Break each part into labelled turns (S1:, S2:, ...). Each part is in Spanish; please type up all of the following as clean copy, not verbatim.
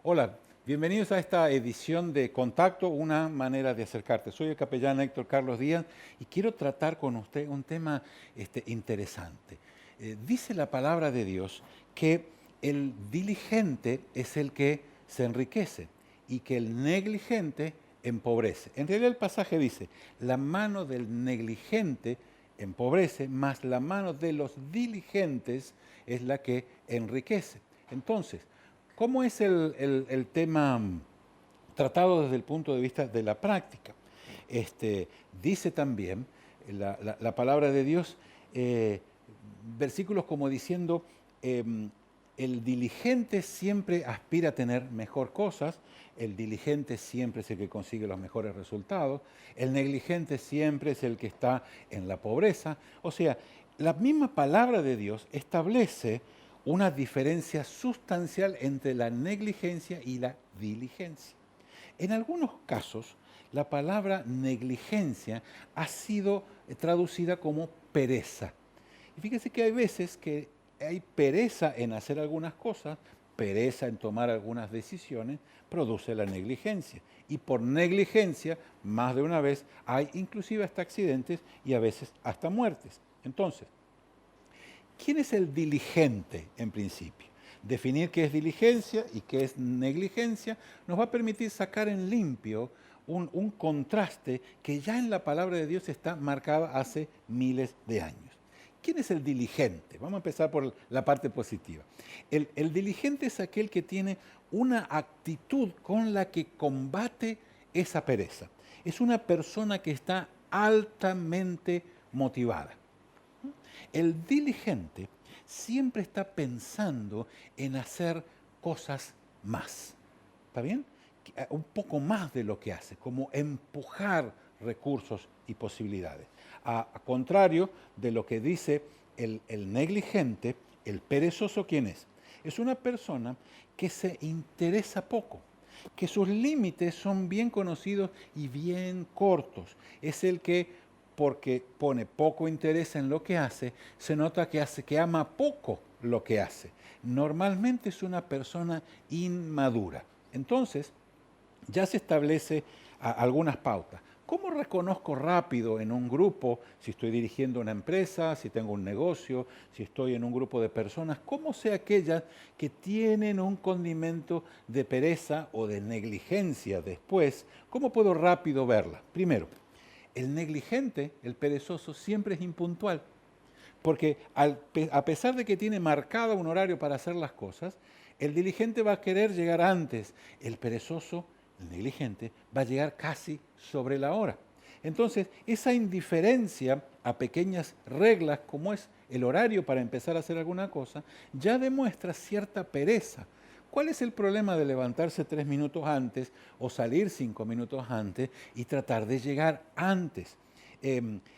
S1: Hola, bienvenidos a esta edición de Contacto, una manera de acercarte. Soy el capellán Héctor Carlos Díaz y quiero tratar con usted un tema interesante. Dice la palabra de Dios que el diligente es el que se enriquece y que el negligente empobrece. En realidad el pasaje dice, la mano del negligente empobrece, mas la mano de los diligentes es la que enriquece. Entonces, ¿cómo es el tema tratado desde el punto de vista de la práctica? Dice también la palabra de Dios, versículos como diciendo, el diligente siempre aspira a tener mejor cosas, el diligente siempre es el que consigue los mejores resultados, el negligente siempre es el que está en la pobreza. O sea, la misma palabra de Dios establece una diferencia sustancial entre la negligencia y la diligencia. En algunos casos, la palabra negligencia ha sido traducida como pereza. Y fíjese que hay veces que hay pereza en hacer algunas cosas, pereza en tomar algunas decisiones, produce la negligencia. Y por negligencia, más de una vez, hay inclusive hasta accidentes y a veces hasta muertes. Entonces, ¿quién es el diligente en principio? Definir qué es diligencia y qué es negligencia nos va a permitir sacar en limpio un contraste que ya en la palabra de Dios está marcada hace miles de años. ¿Quién es el diligente? Vamos a empezar por la parte positiva. El diligente es aquel que tiene una actitud con la que combate esa pereza. Es una persona que está altamente motivada. El diligente siempre está pensando en hacer cosas más. ¿Está bien? Un poco más de lo que hace, como empujar recursos y posibilidades. A contrario de lo que dice el negligente, el perezoso, ¿quién es? Es una persona que se interesa poco, que sus límites son bien conocidos y bien cortos. Es el que, porque pone poco interés en lo que hace, se nota que ama poco lo que hace. Normalmente es una persona inmadura. Entonces, ya se establece algunas pautas. ¿Cómo reconozco rápido en un grupo, si estoy dirigiendo una empresa, si tengo un negocio, si estoy en un grupo de personas, cómo sé aquellas que tienen un condimento de pereza o de negligencia después? ¿Cómo puedo rápido verla? Primero, el negligente, el perezoso, siempre es impuntual. Porque a pesar de que tiene marcado un horario para hacer las cosas, el diligente va a querer llegar antes. El perezoso, el negligente, va a llegar casi sobre la hora. Entonces, esa indiferencia a pequeñas reglas, como es el horario para empezar a hacer alguna cosa, ya demuestra cierta pereza. ¿Cuál es el problema de levantarse 3 minutos antes o salir 5 minutos antes y tratar de llegar antes?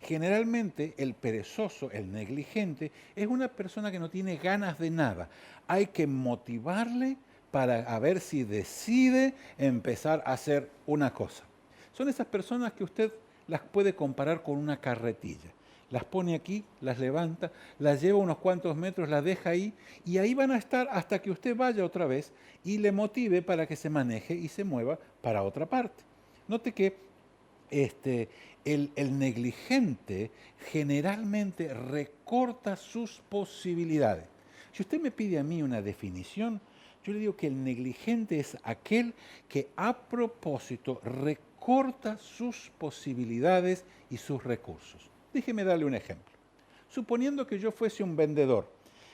S1: Generalmente el perezoso, el negligente, es una persona que no tiene ganas de nada. Hay que motivarle para ver si decide empezar a hacer una cosa. Son esas personas que usted las puede comparar con una carretilla. Las pone aquí, las levanta, las lleva unos cuantos metros, las deja ahí y ahí van a estar hasta que usted vaya otra vez y le motive para que se maneje y se mueva para otra parte. Note que el negligente generalmente recorta sus posibilidades. Si usted me pide a mí una definición, yo le digo que el negligente es aquel que a propósito recorta sus posibilidades y sus recursos. Déjeme darle un ejemplo. Suponiendo que yo fuese un vendedor,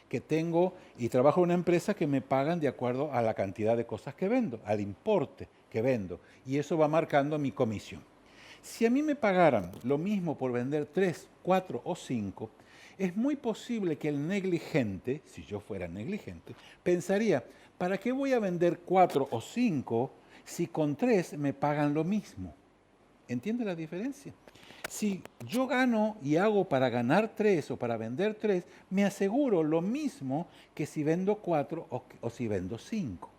S1: que tengo y trabajo en una empresa que me pagan de acuerdo a la cantidad de cosas que vendo, al importe que vendo, y eso va marcando mi comisión. Si a mí me pagaran lo mismo por vender 3, 4 o 5, es muy posible que el negligente, si yo fuera negligente, pensaría, ¿para qué voy a vender 4 o 5 si con 3 me pagan lo mismo? ¿Entiende la diferencia? Si yo gano y hago para ganar 3 o para vender 3, me aseguro lo mismo que si vendo 4 o si vendo 5.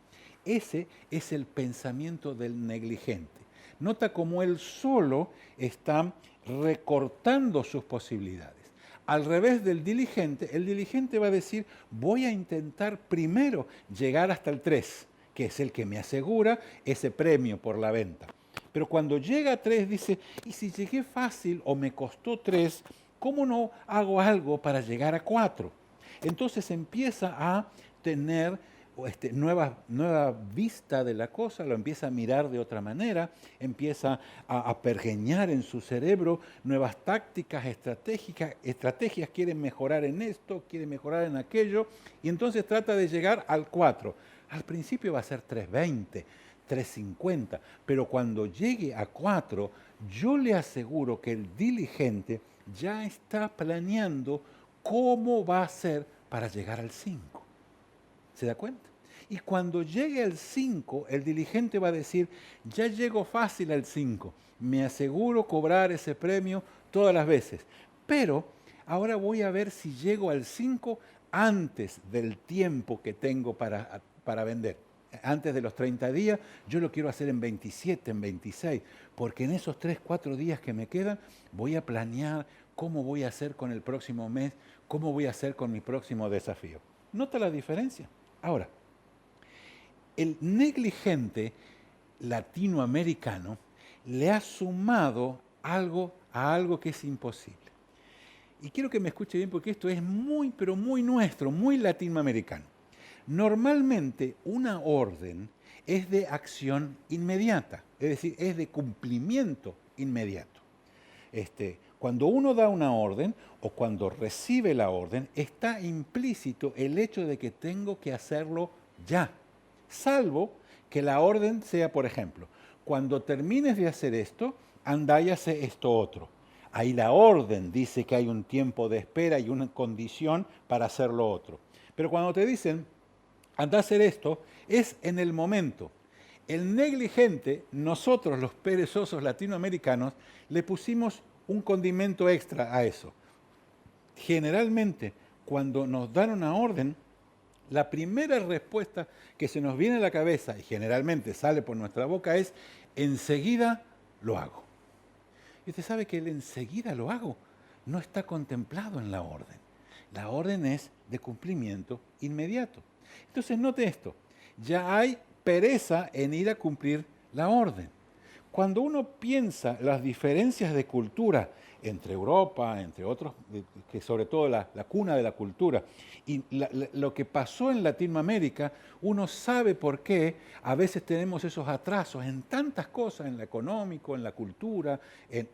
S1: Ese es el pensamiento del negligente. Nota cómo él solo está recortando sus posibilidades. Al revés del diligente, el diligente va a decir, voy a intentar primero llegar hasta el 3 que es el que me asegura ese premio por la venta. Pero cuando llega a 3 dice, ¿y si llegué fácil o me costó 3, cómo no hago algo para llegar a 4? Entonces empieza a tener nueva vista de la cosa, lo empieza a mirar de otra manera, empieza a pergeñar en su cerebro nuevas tácticas, estrategias, quiere mejorar en esto, quiere mejorar en aquello, y entonces trata de llegar al 4. Al principio va a ser 320, 350, pero cuando llegue a 4, yo le aseguro que el diligente ya está planeando cómo va a ser para llegar al 5. ¿Se da cuenta? Y cuando llegue al 5, el diligente va a decir, ya llego fácil al 5, me aseguro cobrar ese premio todas las veces, pero ahora voy a ver si llego al 5 antes del tiempo que tengo para vender. Antes de los 30 días, yo lo quiero hacer en 27, en 26, porque en esos 3, 4 días que me quedan, voy a planear cómo voy a hacer con el próximo mes, cómo voy a hacer con mi próximo desafío. ¿Nota la diferencia? Ahora, el negligente latinoamericano le ha sumado algo a algo que es imposible. Y quiero que me escuche bien porque esto es muy, pero muy nuestro, muy latinoamericano. Normalmente una orden es de acción inmediata, es decir, es de cumplimiento inmediato. Cuando uno da una orden o cuando recibe la orden, está implícito el hecho de que tengo que hacerlo ya, salvo que la orden sea, por ejemplo, cuando termines de hacer esto, anda y hace esto otro. Ahí la orden dice que hay un tiempo de espera y una condición para hacer lo otro. Pero cuando te dicen, anda a hacer esto, es en el momento. El negligente, nosotros los perezosos latinoamericanos, le pusimos un condimento extra a eso. Generalmente, cuando nos dan una orden, la primera respuesta que se nos viene a la cabeza, y generalmente sale por nuestra boca, es enseguida lo hago. Y usted sabe que el enseguida lo hago no está contemplado en la orden. La orden es de cumplimiento inmediato. Entonces, note esto, ya hay pereza en ir a cumplir la orden. Cuando uno piensa las diferencias de cultura entre Europa, entre otros, que sobre todo la cuna de la cultura, y lo que pasó en Latinoamérica, uno sabe por qué a veces tenemos esos atrasos en tantas cosas, en lo económico, en la cultura,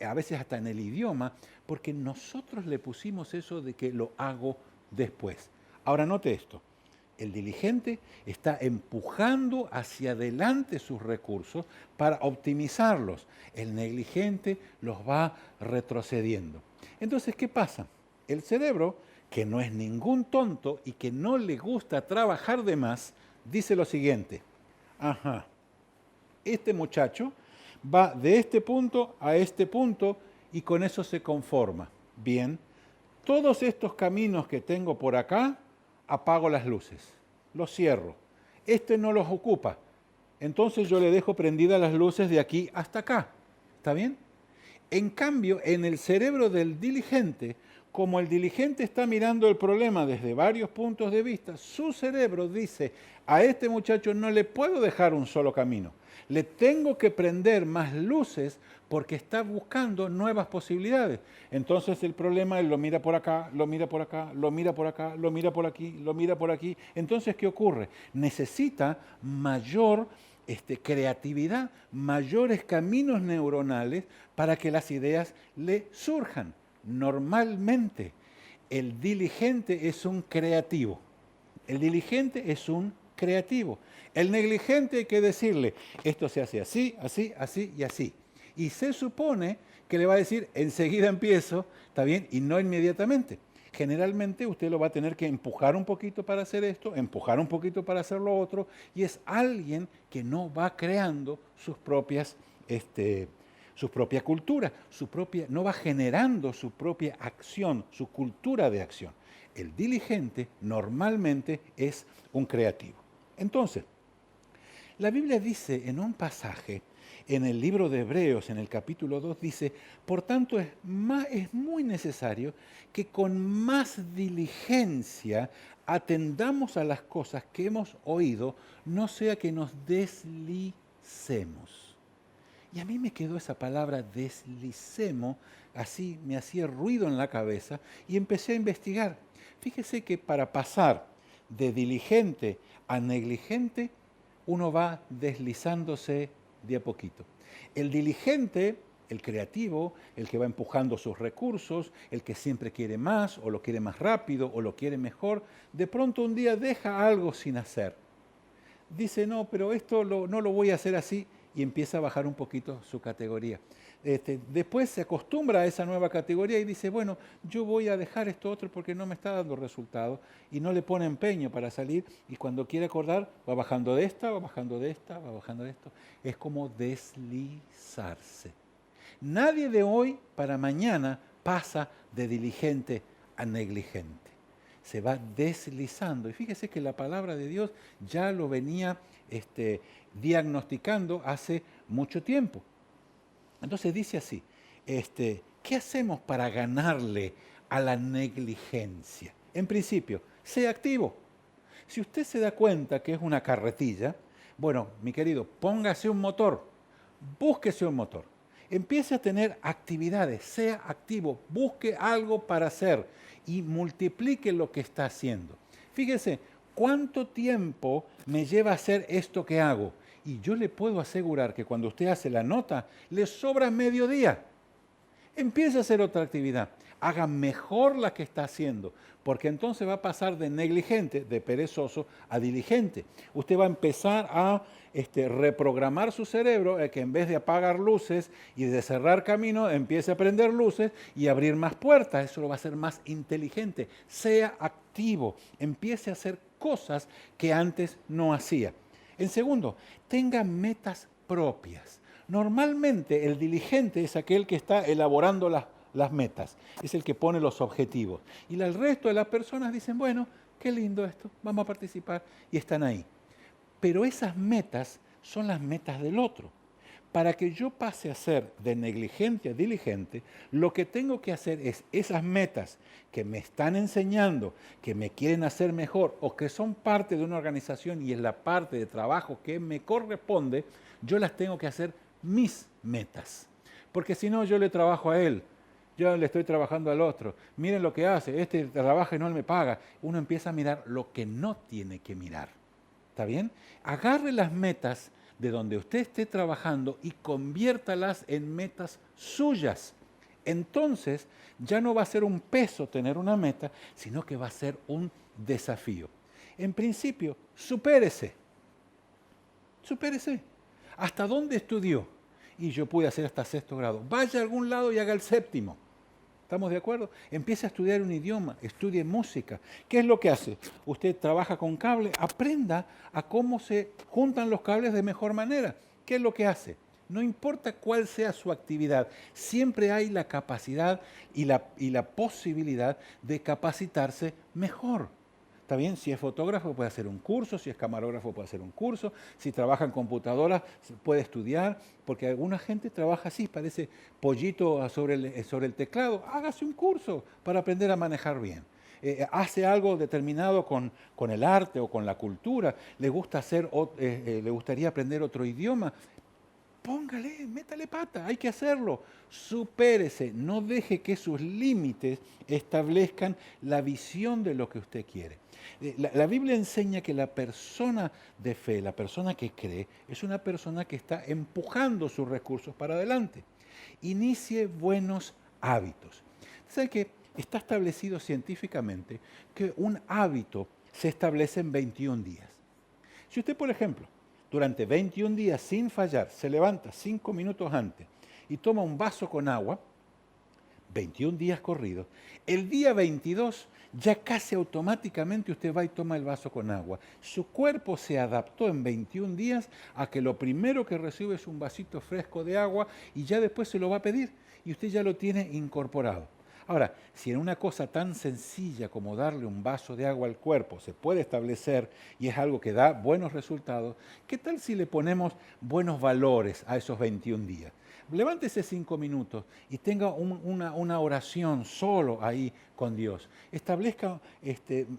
S1: a veces hasta en el idioma, porque nosotros le pusimos eso de que lo hago después. Ahora note esto. El diligente está empujando hacia adelante sus recursos para optimizarlos. El negligente los va retrocediendo. Entonces, ¿qué pasa? El cerebro, que no es ningún tonto y que no le gusta trabajar de más, dice lo siguiente. Ajá, este muchacho va de este punto a este punto y con eso se conforma. Bien, todos estos caminos que tengo por acá, apago las luces, los cierro. Este no los ocupa. Entonces yo le dejo prendidas las luces de aquí hasta acá. ¿Está bien? En cambio, en el cerebro del diligente, como el diligente está mirando el problema desde varios puntos de vista, su cerebro dice, a este muchacho no le puedo dejar un solo camino. Le tengo que prender más luces porque está buscando nuevas posibilidades. Entonces el problema, él lo mira por acá, lo mira por acá, lo mira por acá, lo mira por aquí, lo mira por aquí. Entonces, ¿qué ocurre? Necesita mayor creatividad, mayores caminos neuronales para que las ideas le surjan. Normalmente, el diligente es un creativo. El diligente es un creativo. El negligente hay que decirle, esto se hace así, así, así y así. Y se supone que le va a decir, enseguida empiezo, ¿está bien? Y no inmediatamente. Generalmente usted lo va a tener que empujar un poquito para hacer esto, empujar un poquito para hacer lo otro, y es alguien que no va creando su propia cultura, no va generando su propia acción, su cultura de acción. El diligente normalmente es un creativo. Entonces, la Biblia dice en un pasaje en el libro de Hebreos, en el capítulo 2, dice, por tanto es muy necesario que con más diligencia atendamos a las cosas que hemos oído, no sea que nos deslicemos. Y a mí me quedó esa palabra deslicemos, así me hacía ruido en la cabeza y empecé a investigar. Fíjese que para pasar de diligente a negligente, uno va deslizándose de a poquito. El diligente, el creativo, el que va empujando sus recursos, el que siempre quiere más o lo quiere más rápido o lo quiere mejor, de pronto un día deja algo sin hacer. Dice, no, pero esto no lo voy a hacer así, y empieza a bajar un poquito su categoría. Después se acostumbra a esa nueva categoría y dice, bueno, yo voy a dejar esto otro porque no me está dando resultado, y no le pone empeño para salir, y cuando quiere acordar va bajando de esta, va bajando de esta, va bajando de esto. Es como deslizarse. Nadie de hoy para mañana pasa de diligente a negligente. Se va deslizando. Y fíjese que la palabra de Dios ya lo venía diagnosticando hace mucho tiempo. Entonces dice así, ¿qué hacemos para ganarle a la negligencia? En principio, sea activo. Si usted se da cuenta que es una carretilla, bueno, mi querido, póngase un motor, búsquese un motor. Empiece a tener actividades, sea activo, busque algo para hacer y multiplique lo que está haciendo. Fíjese, ¿cuánto tiempo me lleva a hacer esto que hago? Y yo le puedo asegurar que cuando usted hace la nota, le sobra medio día. Empiece a hacer otra actividad. Haga mejor la que está haciendo, porque entonces va a pasar de negligente, de perezoso, a diligente. Usted va a empezar a reprogramar su cerebro, que en vez de apagar luces y de cerrar caminos, empiece a prender luces y abrir más puertas. Eso lo va a hacer más inteligente. Sea activo, empiece a hacer cosas que antes no hacía. En segundo, tenga metas propias. Normalmente el diligente es aquel que está elaborando las metas, es el que pone los objetivos. Y el resto de las personas dicen, bueno, qué lindo esto, vamos a participar, y están ahí. Pero esas metas son las metas del otro. Para que yo pase a ser de negligente a diligente, lo que tengo que hacer es esas metas que me están enseñando, que me quieren hacer mejor o que son parte de una organización y es la parte de trabajo que me corresponde, yo las tengo que hacer mis metas. Porque si no, yo le trabajo a él, yo le estoy trabajando al otro. Miren lo que hace, este trabaja y no me paga. Uno empieza a mirar lo que no tiene que mirar. ¿Está bien? Agarre las metas de donde usted esté trabajando y conviértalas en metas suyas. Entonces, ya no va a ser un peso tener una meta, sino que va a ser un desafío. En principio, supérese. Supérese. ¿Hasta dónde estudió? Y yo pude hacer hasta 6º grado. Vaya a algún lado y haga el 7º. ¿Estamos de acuerdo? Empiece a estudiar un idioma, estudie música. ¿Qué es lo que hace? Usted trabaja con cable, aprenda a cómo se juntan los cables de mejor manera. ¿Qué es lo que hace? No importa cuál sea su actividad, siempre hay la capacidad y la posibilidad de capacitarse mejor. ¿Está bien? Si es fotógrafo puede hacer un curso, si es camarógrafo puede hacer un curso, si trabaja en computadoras puede estudiar, porque alguna gente trabaja así, parece pollito sobre el teclado. Hágase un curso para aprender a manejar bien. Hace algo determinado con el arte o con la cultura, le gustaría aprender otro idioma. Póngale, métale pata, hay que hacerlo. Supérese, no deje que sus límites establezcan la visión de lo que usted quiere. La Biblia enseña que la persona de fe, la persona que cree, es una persona que está empujando sus recursos para adelante. Inicie buenos hábitos. ¿Sabe qué? Está establecido científicamente que un hábito se establece en 21 días. Si usted, por ejemplo, durante 21 días sin fallar, se levanta 5 minutos antes y toma un vaso con agua, 21 días corridos, el día 22 ya casi automáticamente usted va y toma el vaso con agua. Su cuerpo se adaptó en 21 días a que lo primero que recibe es un vasito fresco de agua y ya después se lo va a pedir y usted ya lo tiene incorporado. Ahora, si en una cosa tan sencilla como darle un vaso de agua al cuerpo se puede establecer y es algo que da buenos resultados, ¿qué tal si le ponemos buenos valores a esos 21 días? Levántese 5 minutos y tenga una oración solo ahí con Dios. Establezca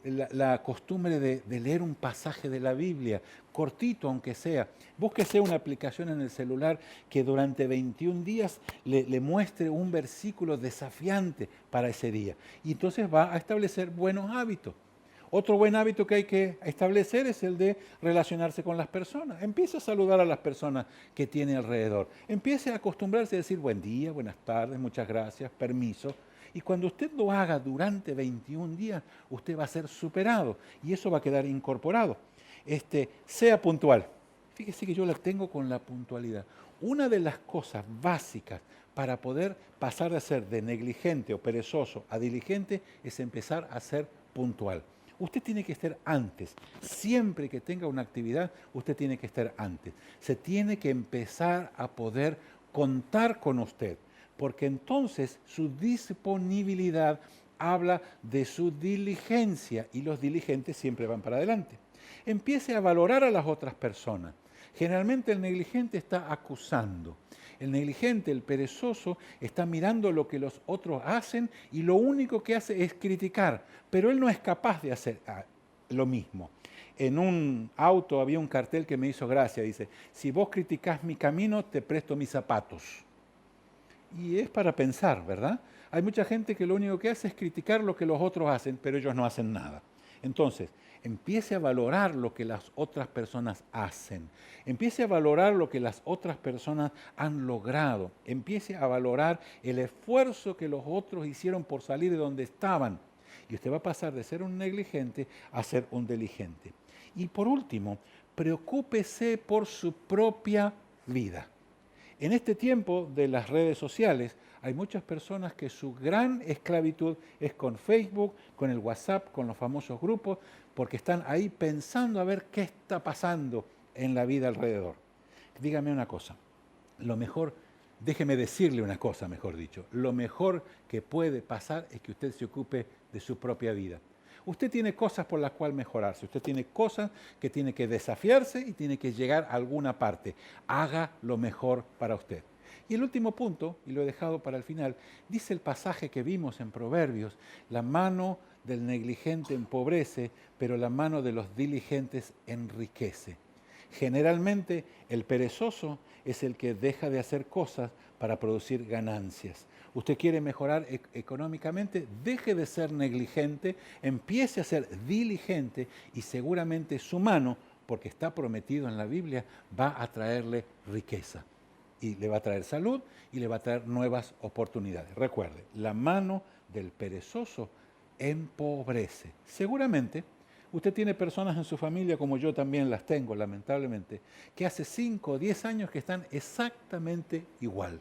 S1: la costumbre de leer un pasaje de la Biblia, cortito aunque sea. Búsquese una aplicación en el celular que durante 21 días le muestre un versículo desafiante para ese día. Y entonces va a establecer buenos hábitos. Otro buen hábito que hay que establecer es el de relacionarse con las personas. Empiece a saludar a las personas que tiene alrededor. Empiece a acostumbrarse a decir buen día, buenas tardes, muchas gracias, permiso. Y cuando usted lo haga durante 21 días, usted va a ser superado y eso va a quedar incorporado. Sea puntual. Fíjese que yo la tengo con la puntualidad. Una de las cosas básicas para poder pasar de ser de negligente o perezoso a diligente es empezar a ser puntual. Usted tiene que estar antes. Siempre que tenga una actividad, usted tiene que estar antes. Se tiene que empezar a poder contar con usted, porque entonces su disponibilidad habla de su diligencia y los diligentes siempre van para adelante. Empiece a valorar a las otras personas. Generalmente el negligente está acusando. El negligente, el perezoso, está mirando lo que los otros hacen y lo único que hace es criticar, pero él no es capaz de hacer lo mismo. En un auto había un cartel que me hizo gracia, dice, si vos criticás mi camino, te presto mis zapatos. Y es para pensar, ¿verdad? Hay mucha gente que lo único que hace es criticar lo que los otros hacen, pero ellos no hacen nada. Entonces, empiece a valorar lo que las otras personas hacen. Empiece a valorar lo que las otras personas han logrado. Empiece a valorar el esfuerzo que los otros hicieron por salir de donde estaban. Y usted va a pasar de ser un negligente a ser un diligente. Y por último, preocúpese por su propia vida. En este tiempo de las redes sociales hay muchas personas que su gran esclavitud es con Facebook, con el WhatsApp, con los famosos grupos, porque están ahí pensando a ver qué está pasando en la vida alrededor. Dígame una cosa, lo mejor, déjeme decirle una cosa, mejor dicho, lo mejor que puede pasar es que usted se ocupe de su propia vida. Usted tiene cosas por las cuales mejorarse, usted tiene cosas que tiene que desafiarse y tiene que llegar a alguna parte. Haga lo mejor para usted. Y el último punto, y lo he dejado para el final, dice el pasaje que vimos en Proverbios, la mano del negligente empobrece, pero la mano de los diligentes enriquece. Generalmente el perezoso es el que deja de hacer cosas para producir ganancias. Usted quiere mejorar económicamente, deje de ser negligente, empiece a ser diligente y seguramente su mano, porque está prometido en la Biblia, va a traerle riqueza. Y le va a traer salud y le va a traer nuevas oportunidades. Recuerde, la mano del perezoso empobrece. Seguramente usted tiene personas en su familia, como yo también las tengo, lamentablemente, que hace 5 o 10 años que están exactamente igual.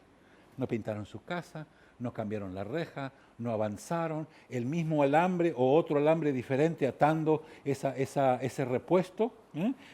S1: No pintaron su casa, no cambiaron la reja, no avanzaron, el mismo alambre o otro alambre diferente atando ese repuesto,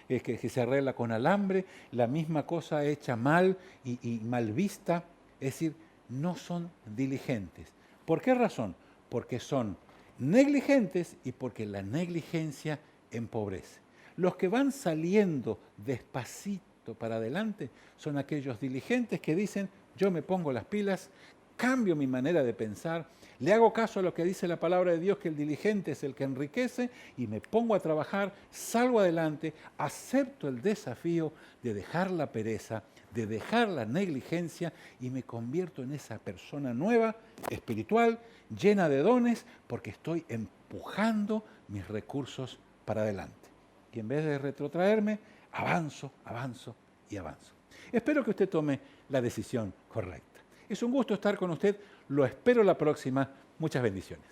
S1: que se arregla con alambre, la misma cosa hecha mal y mal vista. Es decir, no son diligentes. ¿Por qué razón? Porque son negligentes y porque la negligencia empobrece. Los que van saliendo despacito para adelante son aquellos diligentes que dicen, yo me pongo las pilas, cambio mi manera de pensar, le hago caso a lo que dice la palabra de Dios, que el diligente es el que enriquece, y me pongo a trabajar, salgo adelante, acepto el desafío de dejar la pereza, de dejar la negligencia y me convierto en esa persona nueva, espiritual, llena de dones, porque estoy empujando mis recursos para adelante. Y en vez de retrotraerme, avanzo, avanzo y avanzo. Espero que usted tome la decisión correcta. Es un gusto estar con usted, lo espero la próxima. Muchas bendiciones.